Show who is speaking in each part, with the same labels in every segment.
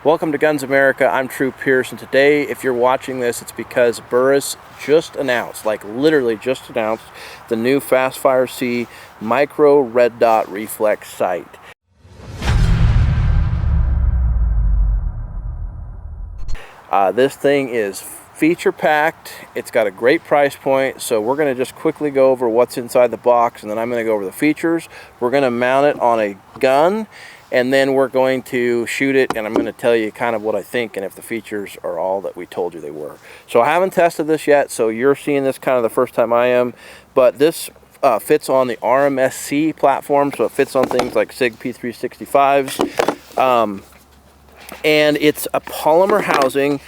Speaker 1: Welcome to Guns America. I'm True Pierce, and today, if you're watching this, it's because Burris just announced, like literally just announced, the new FastFire C micro red dot reflex sight. This thing is feature packed. It's got a great price point, so we're going to just quickly go over what's inside the box, and then I'm going to go over the features. We're going to mount it on a gun, and then we're going to shoot it, and I'm going to tell you kind of what I think and if the features are all that we told you they were. So I haven't tested this yet, so you're seeing this kind of the first time I am, but this fits on the RMSC platform, so it fits on things like SIG P365s, and it's a polymer housing.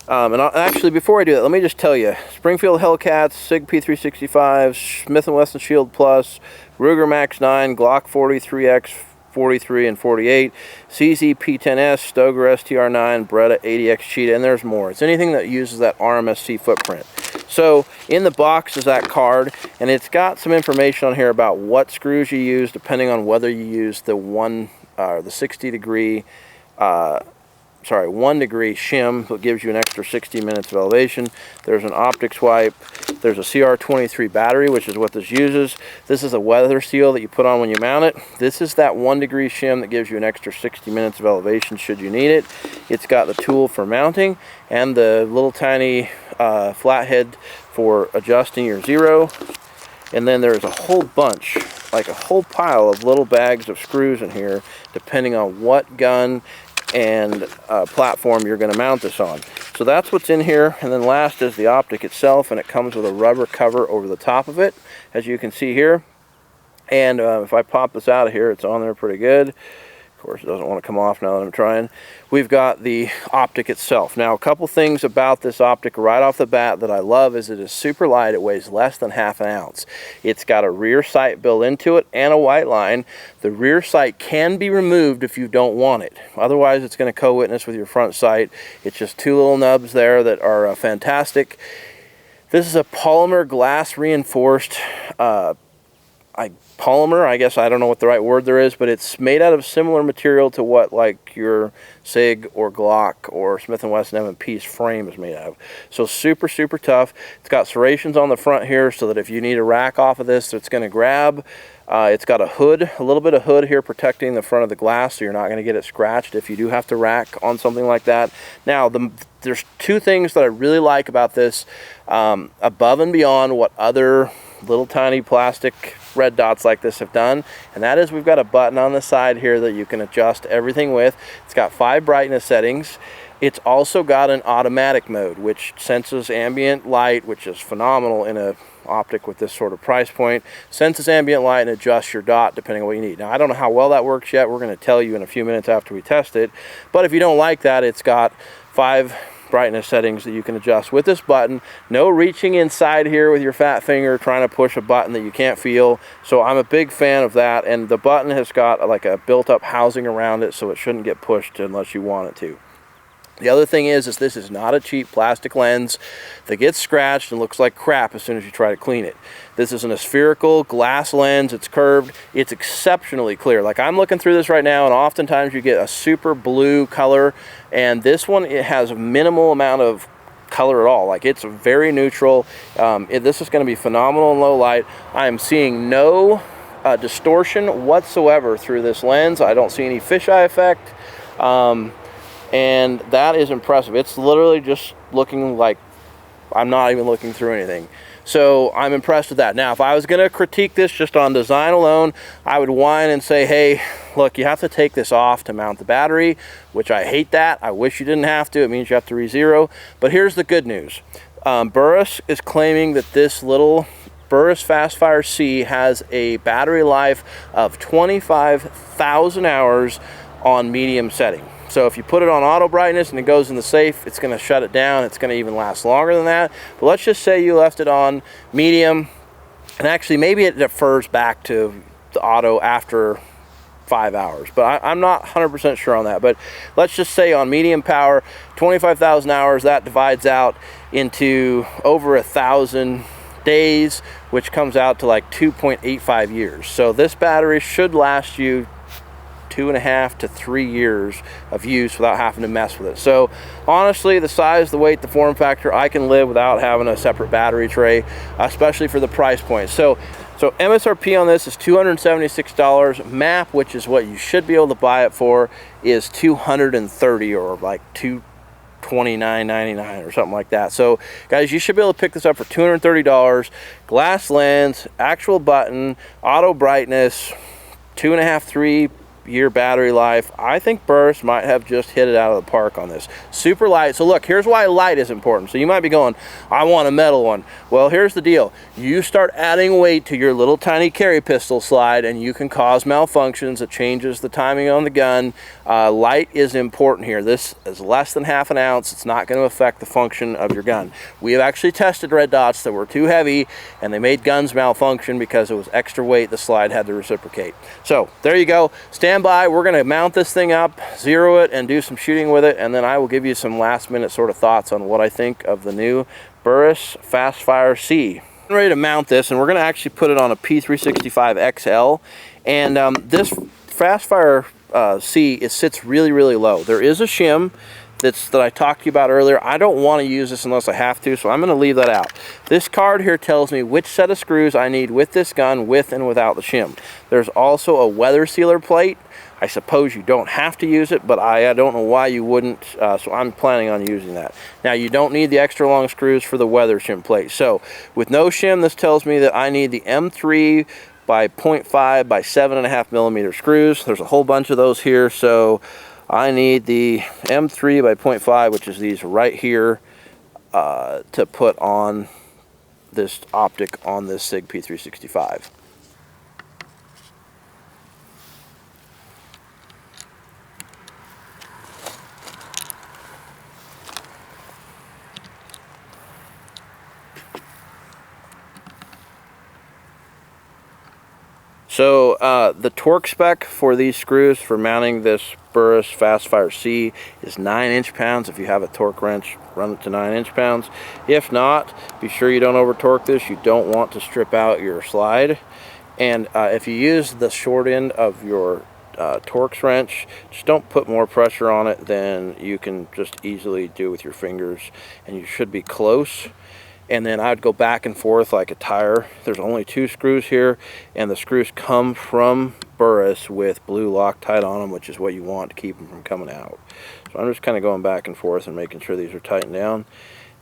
Speaker 1: Actually, before I do that, let me just tell you, Springfield Hellcats, SIG P365s, Smith & Wesson Shield Plus, Ruger Max 9, Glock 43X, 43 and 48, CZ P10S, Stoeger STR9, Beretta 80X Cheetah, and there's more. It's anything that uses that RMSC footprint. So in the box is that card, and it's got some information on here about what screws you use depending on whether you use the 1 degree shim, that gives you an extra 60 minutes of elevation. There's an optics wipe. There's a CR23 battery, which is what this uses. This is a weather seal that you put on when you mount it. This is that 1 degree shim that gives you an extra 60 minutes of elevation should you need it. It's got the tool for mounting and the little tiny flathead for adjusting your zero. And then there's a whole bunch, like a whole pile of little bags of screws in here, depending on what gun and platform you're going to mount this on. So that's what's in here, and then last is the optic itself, and it comes with a rubber cover over the top of it, as you can see here. And if I pop this out of here, it's on there pretty good. Of course, it doesn't want to come off now that I'm trying. We've got the optic itself. Now, a couple things about this optic right off the bat that I love is it is super light. It weighs less than ½ an ounce. It's got a rear sight built into it and a white line. The rear sight can be removed if you don't want it. Otherwise, it's going to co-witness with your front sight. It's just two little nubs there that are fantastic. This is a polymer glass reinforced polymer, I guess, I don't know what the right word there is, but it's made out of similar material to what like your SIG or Glock or Smith & Wesson M&P's frame is made out of. So super, super tough. It's got serrations on the front here so that if you need a rack off of this, it's going to grab. It's got a hood, a little bit of hood here protecting the front of the glass, so you're not going to get it scratched if you do have to rack on something like that. Now, there's two things that I really like about this, above and beyond what other little tiny plastic red dots like this have done, and that is we've got a button on the side here that you can adjust everything with. It's got 5 brightness settings. It's also got an automatic mode, which senses ambient light, which is phenomenal in a optic with this sort of price point. Senses ambient light and adjusts your dot depending on what you need. Now, I don't know how well that works yet. We're going to tell you in a few minutes after we test it, but if you don't like that, it's got 5 brightness settings that you can adjust with this button. No reaching inside here with your fat finger trying to push a button that you can't feel. So I'm a big fan of that, and the button has got like a built-up housing around it, so it shouldn't get pushed unless you want it to. The other thing is this is not a cheap plastic lens that gets scratched and looks like crap as soon as you try to clean it. This is a spherical glass lens. It's curved. It's exceptionally clear. Like I'm looking through this right now, and oftentimes you get a super blue color, and this one, it has a minimal amount of color at all. Like it's very neutral. This is going to be phenomenal in low light. I am seeing no distortion whatsoever through this lens. I don't see any fisheye effect. And that is impressive. It's literally just looking like I'm not even looking through anything. So I'm impressed with that. Now, if I was going to critique this just on design alone, I would whine and say, hey, look, you have to take this off to mount the battery, which I hate that. I wish you didn't have to. It means you have to re-zero. But here's the good news. Burris is claiming that this little Burris FastFire C has a battery life of 25,000 hours on medium setting. So if you put it on auto brightness and it goes in the safe, it's going to shut it down. It's going to even last longer than that. But let's just say you left it on medium, and actually maybe it defers back to the auto after 5 hours. But I'm not 100% sure on that. But let's just say on medium power, 25,000 hours, that divides out into over 1,000 days, which comes out to like 2.85 years. So this battery should last you 2.5 to 3 years of use without having to mess with it. So honestly, the size, the weight, the form factor, I can live without having a separate battery tray, especially for the price point. So MSRP on this is $276. MAP, which is what you should be able to buy it for, is $230 or like $229.99 or something like that. So guys, you should be able to pick this up for $230. Glass lens, actual button, auto brightness, 2.5, 3 year battery life. I think Burris might have just hit it out of the park on this. Super light. So look, here's why light is important. So you might be going, I want a metal one. Well, here's the deal. You start adding weight to your little tiny carry pistol slide and you can cause malfunctions. It changes the timing on the gun. Light is important here. This is less than ½ ounce. It's not going to affect the function of your gun. We have actually tested red dots that were too heavy and they made guns malfunction because it was extra weight. The slide had to reciprocate. So there you go. Stand by. We're going to mount this thing up, zero it, and do some shooting with it, and then I will give you some last minute sort of thoughts on what I think of the new Burris FastFire C. I'm ready to mount this, and we're going to actually put it on a P365 XL, and this FastFire C, it sits really, really low. There is a shim that I talked to you about earlier. I don't want to use this unless I have to, so I'm going to leave that out. This card here tells me which set of screws I need with this gun, with and without the shim. There's also a weather sealer plate. I suppose you don't have to use it, but I don't know why you wouldn't, so I'm planning on using that. Now, you don't need the extra long screws for the weather shim plate. So with no shim, this tells me that I need the M3 by 0.5 by 7.5 millimeter screws. There's a whole bunch of those here, so I need the M3 by 0.5, which is these right here, to put on this optic on this SIG P365. So the torque spec for these screws for mounting this Burris FastFire C is 9 inch-pounds. If you have a torque wrench, run it to 9 inch-pounds. If not, be sure you don't over torque this. You don't want to strip out your slide. And if you use the short end of your Torx wrench, just don't put more pressure on it than you can just easily do with your fingers, and you should be close. And then I'd go back and forth like a tire. There's only 2 screws here, and the screws come from Burris with blue Loctite on them, which is what you want to keep them from coming out. So I'm just kind of going back and forth and making sure these are tightened down.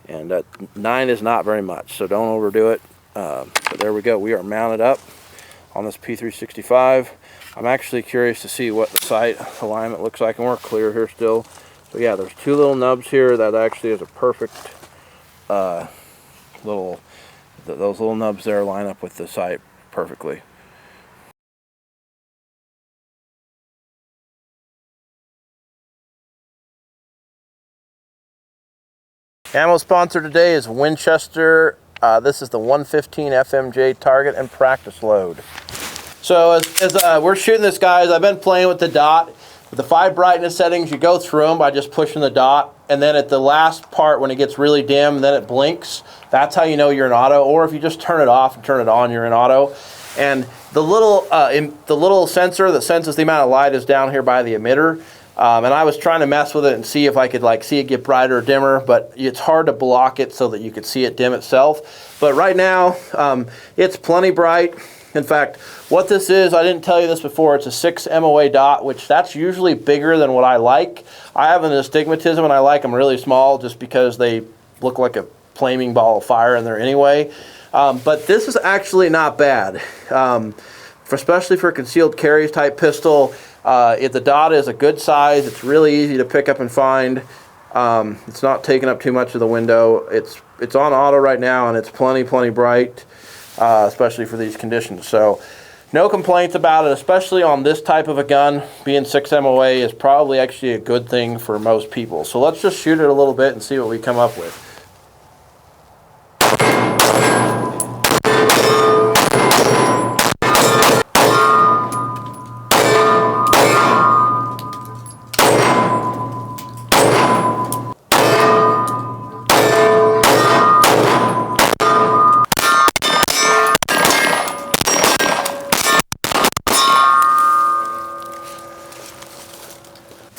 Speaker 1: And 9 is not very much, so don't overdo it. But there we go. We are mounted up on this P365. I'm actually curious to see what the sight alignment looks like, and we're clear here still. So yeah, there's 2 little nubs here. That actually is a perfect those little nubs there line up with the sight perfectly. Ammo sponsor today is Winchester. This is the 115 FMJ target and practice load. So as we're shooting this, guys, I've been playing with the dot. With the 5 brightness settings, you go through them by just pushing the dot, and then at the last part when it gets really dim, then it blinks. That's how you know you're in auto. Or if you just turn it off and turn it on, you're in auto. And the little sensor that senses the amount of light is down here by the emitter. And I was trying to mess with it and see if I could see it get brighter or dimmer, but it's hard to block it so that you could see it dim itself. But right now, it's plenty bright. In fact, what this is, I didn't tell you this before, it's a 6 MOA dot, which that's usually bigger than what I like. I have an astigmatism and I like them really small just because they look like a flaming ball of fire in there anyway. But this is actually not bad, especially for a concealed carry type pistol. If the dot is a good size, it's really easy to pick up and find. It's not taking up too much of the window. It's on auto right now, and it's plenty bright, especially for these conditions. So no complaints about it, especially on this type of a gun. Being 6 MOA is probably actually a good thing for most people. So let's just shoot it a little bit and see what we come up with.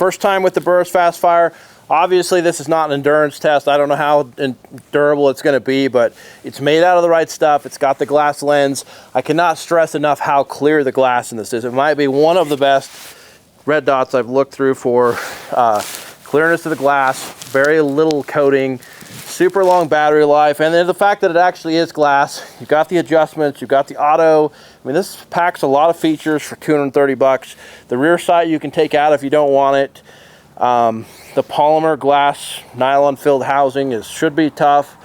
Speaker 1: First time with the Burris FastFire. Obviously, this is not an endurance test. I don't know how durable it's going to be, but it's made out of the right stuff. It's got the glass lens. I cannot stress enough how clear the glass in this is. It might be one of the best red dots I've looked through for clearness of the glass, very little coating, super long battery life, and then the fact that it actually is glass. You've got the adjustments, you've got the auto. I mean, this packs a lot of features for 230 bucks. The rear sight you can take out if you don't want it. The polymer glass nylon filled housing should be tough.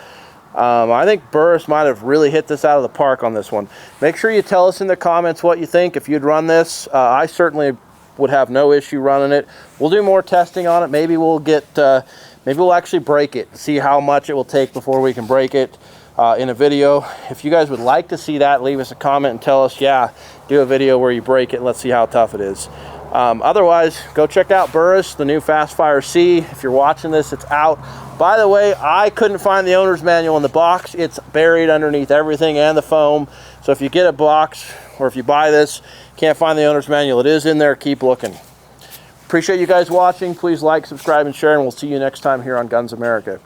Speaker 1: I think Burris might have really hit this out of the park on this one. Make sure you tell us in the comments what you think if you'd run this. I certainly would have no issue running it. We'll do more testing on it. Maybe we'll maybe we'll actually break it, see how much it will take before we can break it in a video. If you guys would like to see that, leave us a comment and tell us, yeah, do a video where you break it. Let's see how tough it is. Otherwise, go check out Burris, the new FastFire C. If you're watching this, it's out. By the way, I couldn't find the owner's manual in the box. It's buried underneath everything and the foam. So if you get a box or if you buy this, can't find the owner's manual, it is in there. Keep looking. Appreciate you guys watching. Please like, subscribe, and share, and we'll see you next time here on Guns America.